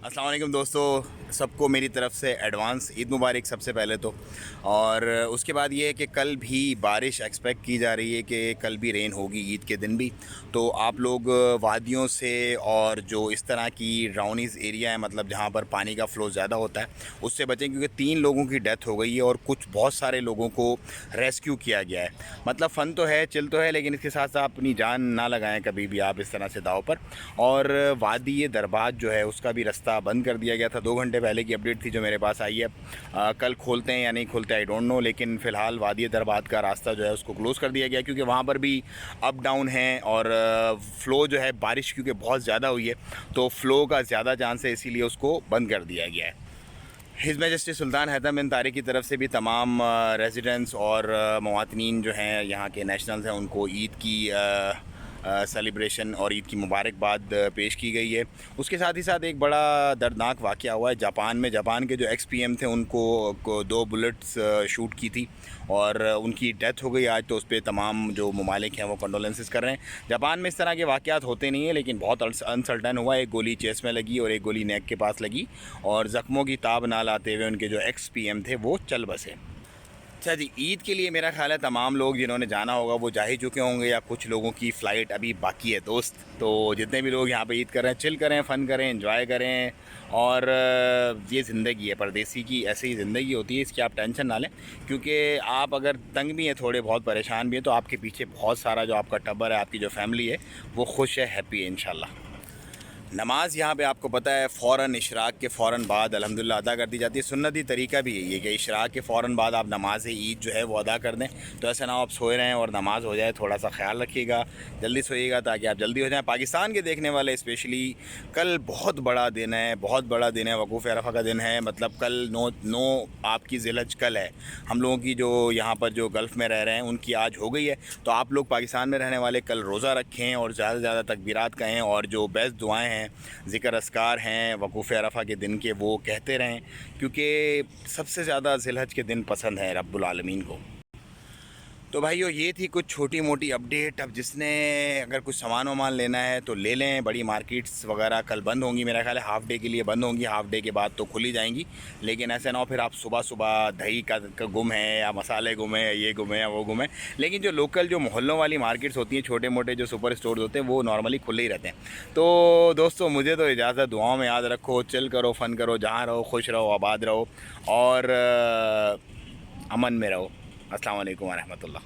अस्सलाम वालेकुम दोस्तों, सबको मेरी तरफ़ से एडवांस ईद मुबारक सबसे पहले तो। और उसके बाद ये है कि कल भी बारिश एक्सपेक्ट की जा रही है कि कल भी रेन होगी ईद के दिन भी। तो आप लोग वादियों से और जो इस तरह की ड्राउनीज़ एरिया है, मतलब जहाँ पर पानी का फ़्लो ज़्यादा होता है, उससे बचें, क्योंकि 3 लोगों की डेथ हो गई है और कुछ बहुत सारे लोगों को रेस्क्यू किया गया है। मतलब फ़न तो है, चिल तो है, लेकिन इसके साथ साथ अपनी जान ना लगाएं कभी भी आप इस तरह से दाव पर। और वादी दरबाज जो है उसका भी रास्ता बंद कर दिया गया था। 2 घंटे पहले की अपडेट थी जो मेरे पास आई है। कल खोलते हैं या नहीं खोलते आई डोंट नो, लेकिन फ़िलहाल वादी दरबाज का रास्ता जो है उसको क्लोज़ कर दिया गया, क्योंकि वहाँ पर भी अप डाउन है और फ़्लो जो है, बारिश क्योंकि बहुत ज़्यादा हुई है तो फ़्लो का ज़्यादा चांस है, इसीलिए उसको बंद कर दिया गया है। हिज़ मैजेस्टी सुल्तान हैदम बिन तारिक की तरफ से भी तमाम रेजिडेंट्स और मवातनीन जो हैं यहाँ के नेशनल्स हैं, उनको ईद की सेलिब्रेशन और ईद की मुबारकबाद पेश की गई है। उसके साथ ही साथ एक बड़ा दर्दनाक वाक़या हुआ है जापान में। जापान के जो एक्स-पीएम थे उनको 2 बुलेट्स शूट की थी और उनकी डेथ हो गई आज। तो उस पर तमाम जो ममालिक हैं वो कंडोलेंसेस कर रहे हैं। जापान में इस तरह के वाक़यात होते नहीं हैं, लेकिन बहुत अनसर्टन हुआ। एक गोली चेस्ट में लगी और एक गोली नेक के पास लगी और ज़ख्मों की ताब ना लाते हुए उनके जो एक्स-पीएम थे वो चल बसे। अच्छा जी, ईद के लिए मेरा ख़्याल है तमाम लोग जिन्होंने जाना होगा वो जा ही चुके होंगे, या कुछ लोगों की फ़्लाइट अभी बाकी है दोस्त। तो जितने भी लोग यहाँ पे ईद कर रहे हैं, चिल करें, फ़न करें, एंजॉय करें। और ये ज़िंदगी है परदेसी की, ऐसे ही ज़िंदगी होती है, इसकी आप टेंशन ना लें। क्योंकि आप अगर तंग भी हैं, थोड़े बहुत परेशान भी हैं, तो आपके पीछे बहुत सारा जो आपका टब्बर है, आपकी जो फैमिली है वो खुश है, हैप्पी है इंशाल्लाह। नमाज़ यहाँ पे आपको पता है फ़ौरन इशराक के फ़ौरन बाद अल्हम्दुलिल्लाह अदा कर दी जाती है। सुन्नती तरीका भी है ये कि इशराक के फ़ौरन बाद आप नमाज़ ईद जो है वो अदा कर दें। तो ऐसा ना हो आप सोए रहें और नमाज़ हो जाए, थोड़ा सा ख्याल रखिएगा, जल्दी सोइएगा ताकि आप जल्दी हो जाएँ। पाकिस्तान के देखने वाले स्पेशली, कल बहुत बड़ा दिन है, बहुत बड़ा दिन है, वक़ूफ़ अरफ़ा का दिन है। मतलब कल 9 आपकी ज़िलहज कल है। हम लोगों की जो यहाँ पर जो गल्फ़ में रह रहे हैं उनकी आज हो गई है। तो आप लोग पाकिस्तान में रहने वाले कल रोज़ा रखें और ज़्यादा से ज़्यादा तकबीरात कहें और जो बेस्ट दुआएँ हैं, ज़िक्र अस्कार हैं वक़ूफ़ अरफ़ा के दिन के, वो कहते रहें, क्योंकि सबसे ज़्यादा ज़िलहज के दिन पसंद है रब्बुल आलमीन को। तो भाइयों, ये थी कुछ छोटी मोटी अपडेट। अब जिसने अगर कुछ सामान वामान लेना है तो ले लें। बड़ी मार्केट्स वगैरह कल बंद होंगी, मेरा ख्याल है हाफ़ डे के लिए बंद होंगी, हाफ़ डे के बाद तो खुली जाएंगी। लेकिन ऐसे ना हो फिर आप सुबह सुबह दही का गुम है, या मसाले गुम है, ये गुम है, या वो गुम है। लेकिन जो लोकल जो मोहल्लों वाली मार्केट्स होती हैं, छोटे मोटे जो सुपर स्टोर्स होते हैं, वो नॉर्मली खुले ही रहते हैं। तो दोस्तों, मुझे तो इजाज़त, दुआओं में याद रखो, चिल करो, फ़न करो, जहाँ रहो खुश रहो, आबाद रहो और अमन में रहो। अस्सलाम वालेकुम व रहमतुल्लाह।